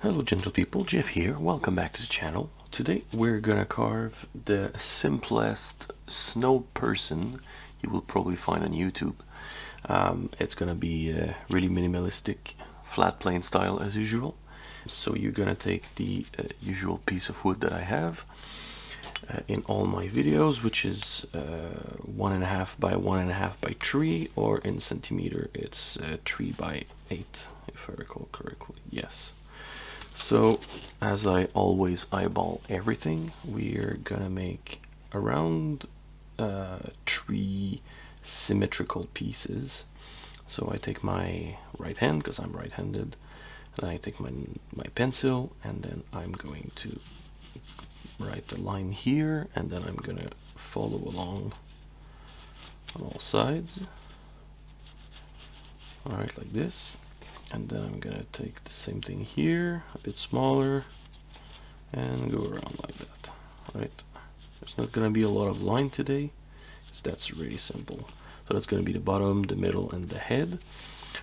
Hello gentle people, Jeff here, welcome back to the channel. Today we're gonna carve the simplest snow person you will probably find on YouTube. It's gonna be really minimalistic, flat plane style as usual. So you're gonna take the usual piece of wood that I have in all my videos, which is 1.5 by 1.5 by 3, or in centimeter it's 3 by 8 if I recall correctly. Yes. So, as I always eyeball everything, we're gonna make around 3 symmetrical pieces. So I take my right hand, because I'm right-handed, and I take my pencil, and then I'm going to write a line here, and then I'm gonna follow along on all sides. Alright, like this. And then I'm gonna take the same thing here, a bit smaller, and go around like that. Right? There's not gonna be a lot of line today, because that's really simple. So that's gonna be the bottom, the middle, and the head.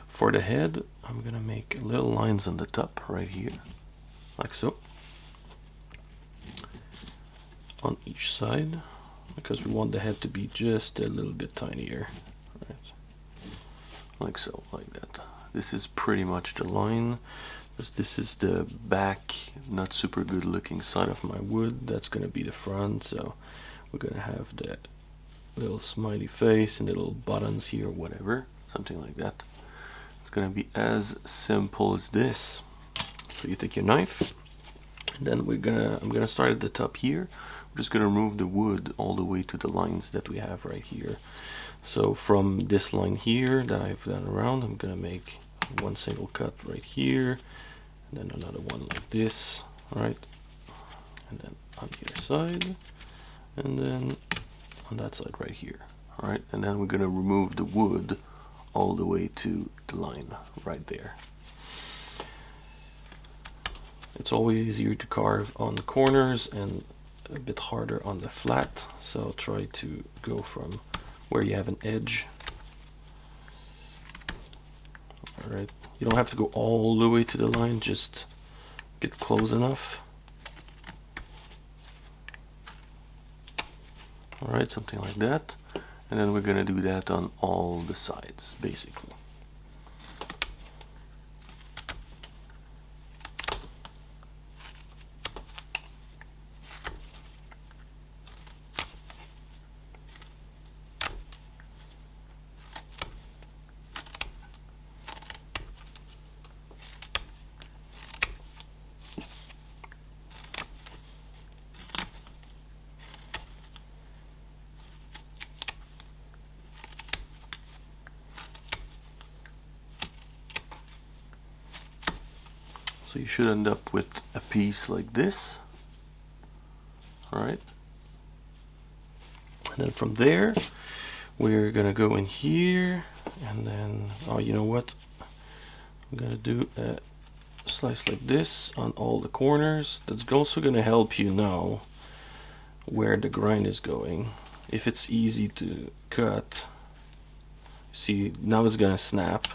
For the head, I'm gonna make little lines on the top right here, like so, on each side, because we want the head to be just a little bit tinier. Right? Like so, like that. This is pretty much the line, because this is the back, not super good looking side of my wood. That's gonna be the front, so we're gonna have the little smiley face and the little buttons here, whatever, something like that. It's gonna be as simple as this. So you take your knife, and then I'm gonna start at the top here. We're just gonna remove the wood all the way to the lines that we have right here. So from this line here that I've done around, I'm gonna make one single cut right here, and then another one like this, right? And then on the other side, and then on that side right here, all right? And then we're gonna remove the wood all the way to the line right there. It's always easier to carve on the corners and a bit harder on the flat, so try to go from where you have an edge. Alright, you don't have to go all the way to the line, just get close enough. Alright, something like that. And then we're gonna do that on all the sides, basically. So you should end up with a piece like this. Alright. And then from there, we're gonna go in here, and then, oh, you know what? I'm gonna do a slice like this on all the corners. That's also gonna help you know where the grind is going. If it's easy to cut, see, now it's gonna snap,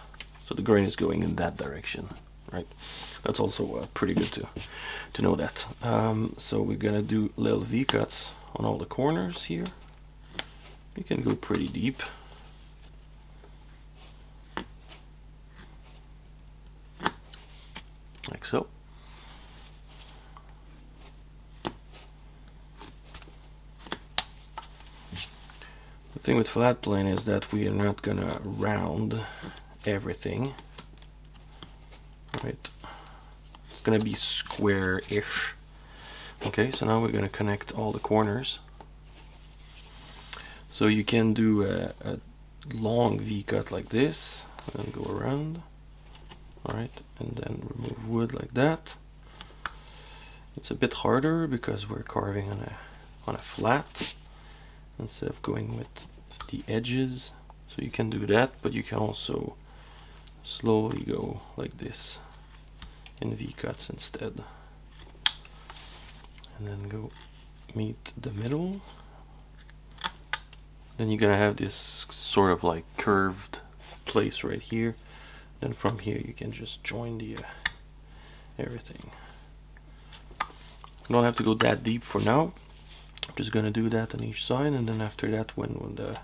so the grain is going in that direction, right? That's also pretty good to know that. So we're gonna do little V cuts on all the corners here. You can go pretty deep. Like so. The thing with flat plane is that we are not gonna round everything, right? It's gonna be square-ish. Okay, so now we're gonna connect all the corners. So you can do a long V cut like this, and then go around. Alright, and then remove wood like that. It's a bit harder because we're carving on a flat instead of going with the edges. So you can do that, but you can also slowly go like this in V cuts instead. And then go meet the middle. Then you're gonna have this sort of like curved place right here. Then from here you can just join the everything. You don't have to go that deep for now. I'm just gonna do that on each side, and then after that, when the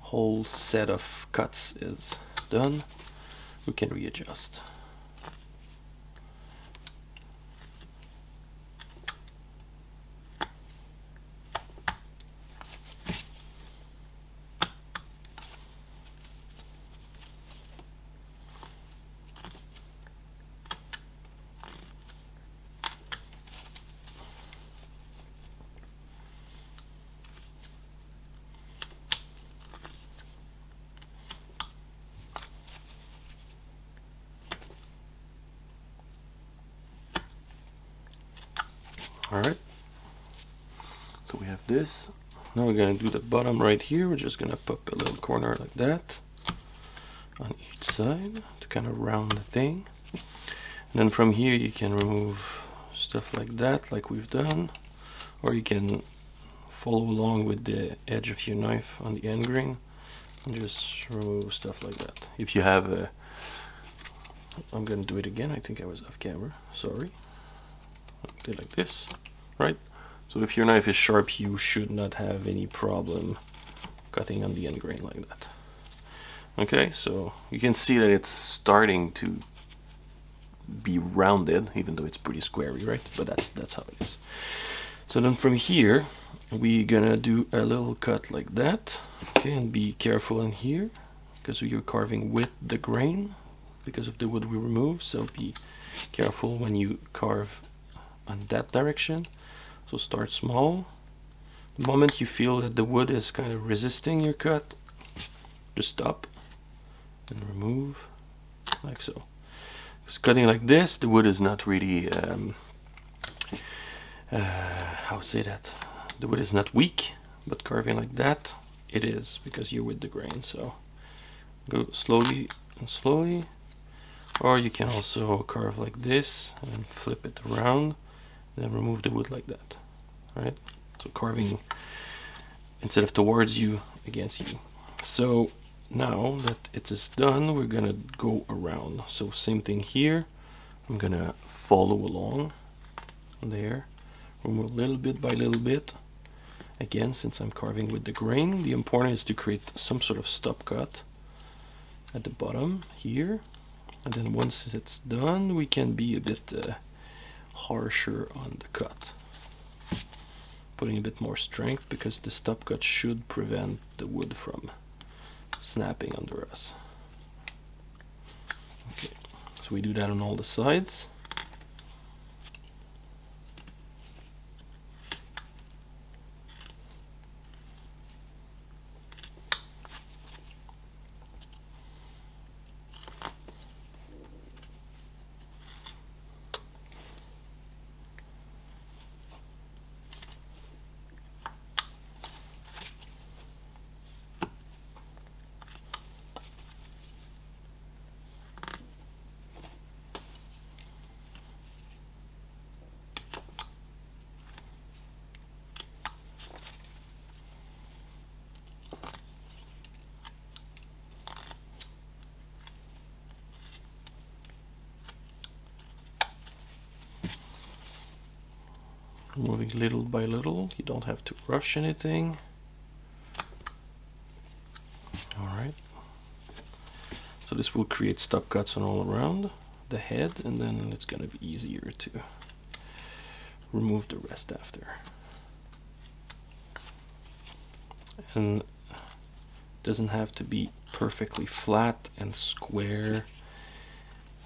whole set of cuts is done, we can readjust. Alright, so we have this. Now we're going to do the bottom right here. We're just going to pop a little corner like that on each side to kind of round the thing. And then from here you can remove stuff like that, like we've done, or you can follow along with the edge of your knife on the end grain and just remove stuff like that. If you have a, I'm going to do it again, I think I was off camera, sorry. Do it like this, right? So if your knife is sharp, you should not have any problem cutting on the end grain like that. Okay, so you can see that it's starting to be rounded, even though it's pretty squarey, right? But that's how it is. So then from here, we're gonna do a little cut like that. Okay, and be careful in here, because you're carving with the grain, because of the wood we removed. So be careful when you carve on that direction. So start small. The moment you feel that the wood is kind of resisting your cut, just stop and remove, like so. Because cutting like this, the wood is not really, how say that? The wood is not weak, but carving like that, it is, because you're with the grain. So go slowly and slowly, or you can also carve like this and flip it around. Then remove the wood like that, right? So carving instead of towards you, against you. So now that it is done, we're gonna go around. So same thing here. I'm gonna follow along there, remove little bit by little bit. Again, since I'm carving with the grain, the important is to create some sort of stop cut at the bottom here. And then once it's done, we can be a bit harsher on the cut, putting a bit more strength, because the stop cut should prevent the wood from snapping under us. Okay, so we do that on all the sides. Moving little by little, you don't have to rush anything. Alright, so this will create stop cuts on all around the head, and then it's gonna be easier to remove the rest after. And it doesn't have to be perfectly flat and square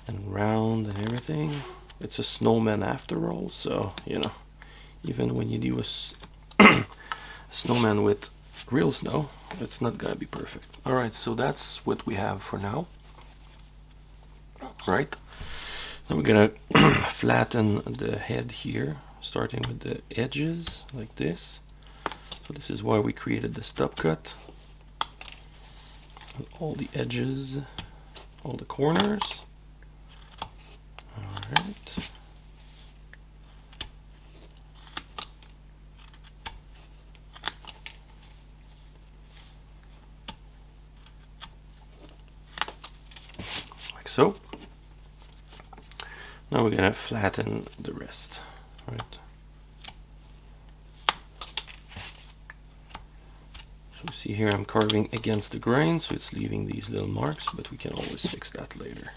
and round and everything. It's a snowman after all, so you know, even when you do a snowman with real snow, it's not gonna be perfect. Alright, so that's what we have for now. Right, then we're gonna flatten the head here, starting with the edges like this. So this is why we created the stop cut. And all the edges, all the corners. Alright. Like so. Now we're gonna flatten the rest, right? So see here I'm carving against the grain, so it's leaving these little marks, but we can always fix that later.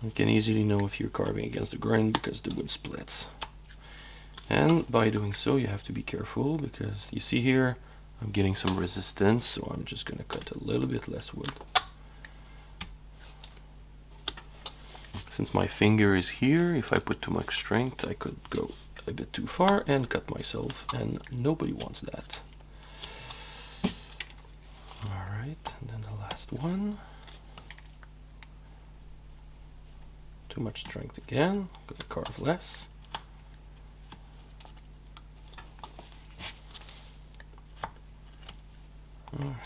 You can easily know if you're carving against the grain because the wood splits. And by doing so you have to be careful, because you see here I'm getting some resistance, so I'm just going to cut a little bit less wood. Since my finger is here, if I put too much strength I could go a bit too far and cut myself, and nobody wants that. Alright, and then the last one. Too much strength again, gonna carve less. Alright.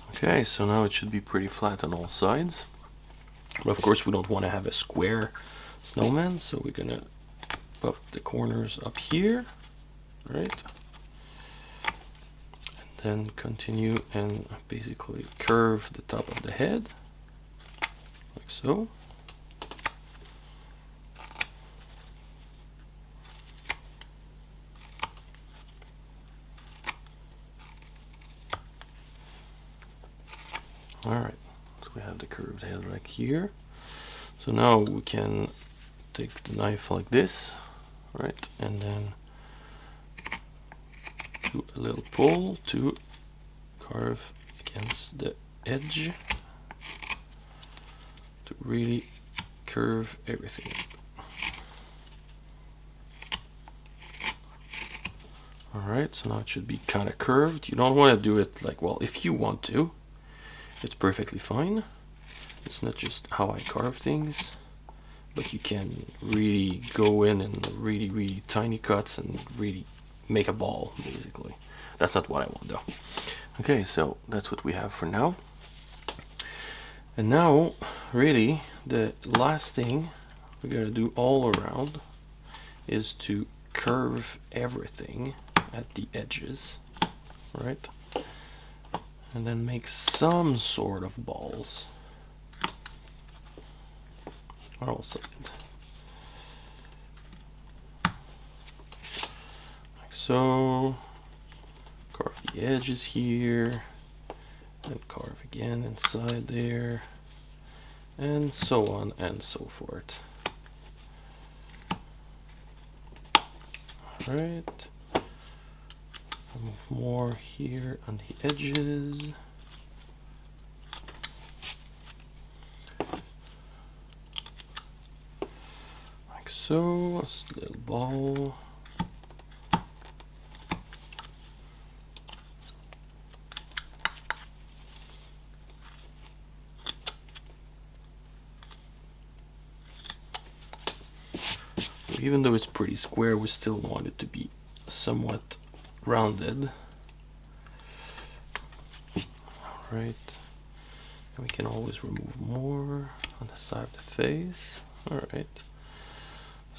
Okay, so now it should be pretty flat on all sides. But of course we don't want to have a square snowman, so we're gonna buff the corners up here, right? And then continue and basically curve the top of the head, like so. Alright, so we have the curved head right here. So now we can take the knife like this, right, and then do a little pull to carve against the edge to really curve everything up. Alright, so now it should be kind of curved. You don't want to do it like, well, if you want to, it's perfectly fine. It's not just how I carve things, but you can really go in and really tiny cuts and really make a ball, basically. That's not what I want though. Okay, so that's what we have for now. And now, really, the last thing we're gonna do all around is to curve everything at the edges, right? And then make some sort of balls on all sides. Like so. Carve the edges here, and carve again inside there, and so on and so forth. Alright. Move more here on the edges. Like so, a little ball. Even though it's pretty square, we still want it to be somewhat rounded. Alright, and we can always remove more on the side of the face. Alright,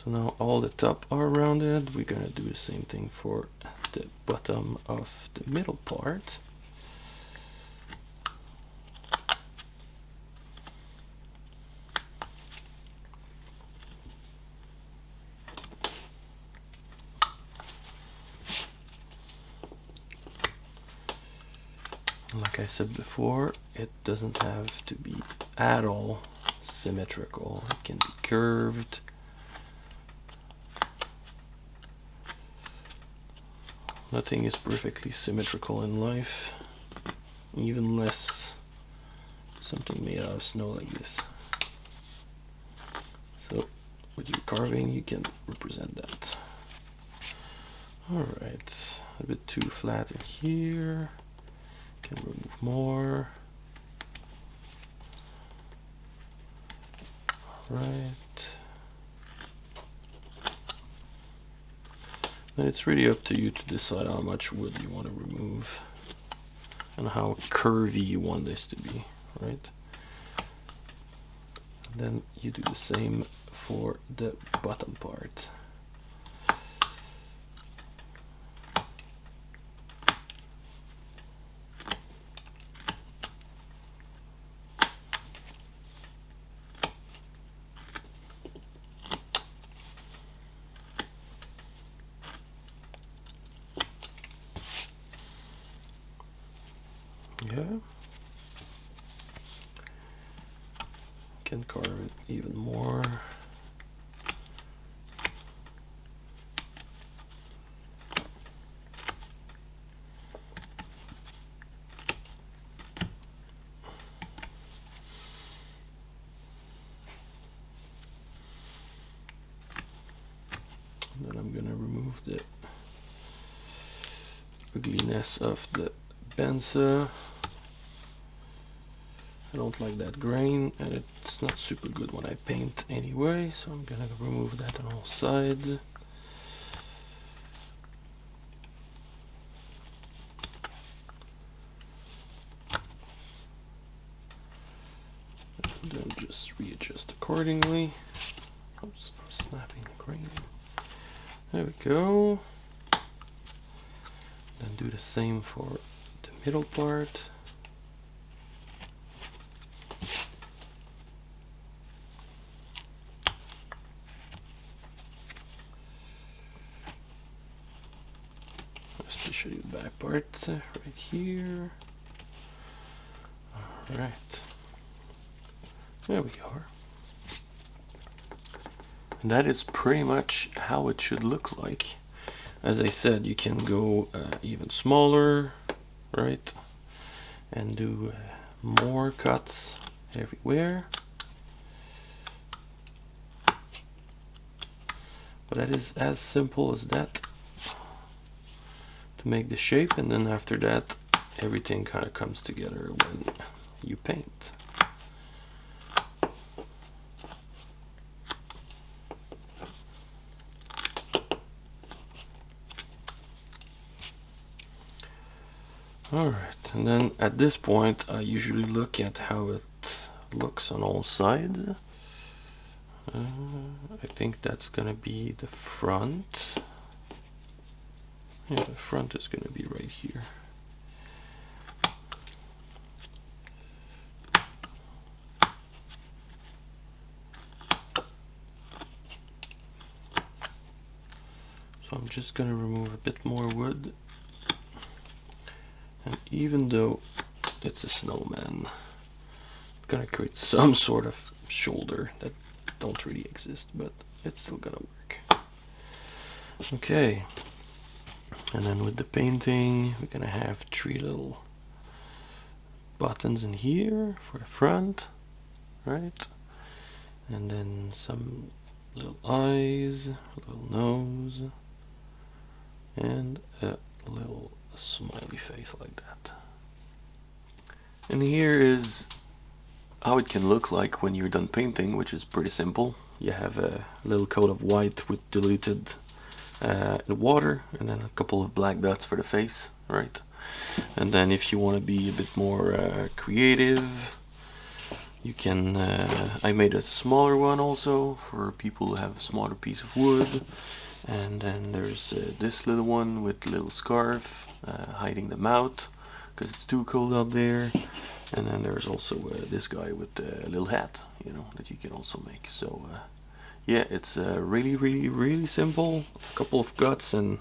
so now all the top are rounded. We're gonna do the same thing for the bottom of the middle part. Like I said before, it doesn't have to be at all symmetrical. It can be curved. Nothing is perfectly symmetrical in life, even less something made out of snow like this. So with your carving you can represent that. Alright, a bit too flat in here. Can remove more. Right. Then it's really up to you to decide how much wood you want to remove and how curvy you want this to be, right? Then you do the same for the bottom part. Yeah. Can carve it even more. And then I'm gonna remove the ugliness of the benza. I don't like that grain, and it's not super good when I paint anyway, so I'm gonna remove that on all sides. And then just readjust accordingly. Oops, I'm snapping the grain. There we go. Then do the same for the middle part. Especially the back part right here. Alright. There we are. And that is pretty much how it should look like. As I said, you can go even smaller, right? And do more cuts everywhere. But that is as simple as that to make the shape, and then after that everything kind of comes together when you paint. Alright, and then at this point I usually look at how it looks on all sides. I think that's gonna be the front. Yeah, the front is gonna be right here. So I'm just gonna remove a bit more wood. And even though it's a snowman, it's gonna create some sort of shoulder that don't really exist, but it's still gonna work. Okay, and then with the painting, we're gonna have 3 little buttons in here for the front, right? And then some little eyes, a little nose, and a little smiley face like that. And here is how it can look like when you're done painting, which is pretty simple. You have a little coat of white with diluted water, and then a couple of black dots for the face, right? And then if you want to be a bit more creative, you can, I made a smaller one also for people who have a smaller piece of wood. And then there's this little one with a little scarf hiding the mouth because it's too cold out there. And then there's also this guy with a little hat, you know, that you can also make. So yeah, it's really simple. A couple of cuts and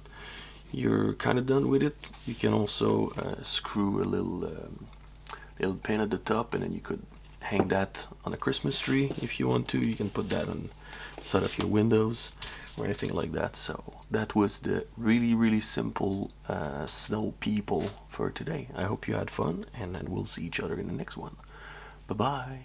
you're kind of done with it. You can also screw a little pin at the top, and then you could hang that on a Christmas tree if you want to. You can put that on the side of your windows or anything like that. So that was the really simple snow people for today. I hope you had fun, and then we'll see each other in the next one. Bye bye.